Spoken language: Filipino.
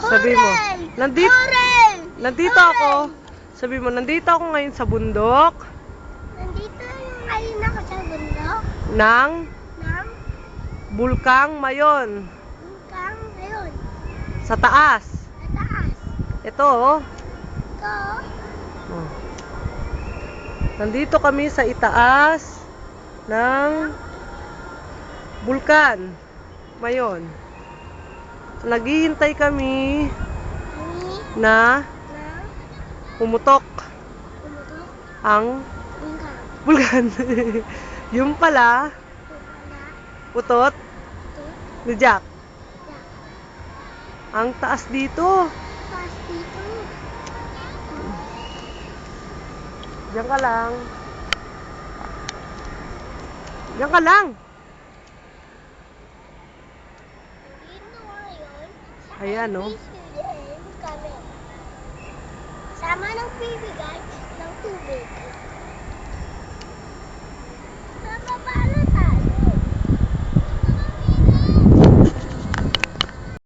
Sabi mo, Oren! Oren! nandito ako. Sabi mo, nandito ako ngayon sa bundok Nandito ngayon ako sa bundok ng ng Bulkang Mayon bungkang ngayon. sa taas. Sa taas. Ito, oh. Ito. Oh. Nandito kami sa itaas ng Bulkan Mayon. Naghihintay kami Kami na na pumutok pumutok ang bungkang. bulkan. Yung pala, Wala. utot Ito. ni Jack. Yak. Ang taas dito. Taas dito. Diyan ka lang. Diyan ka lang. Dito ngayon sa Ayan, oh. LPCN kami. Sama ng bibigay ng tubig.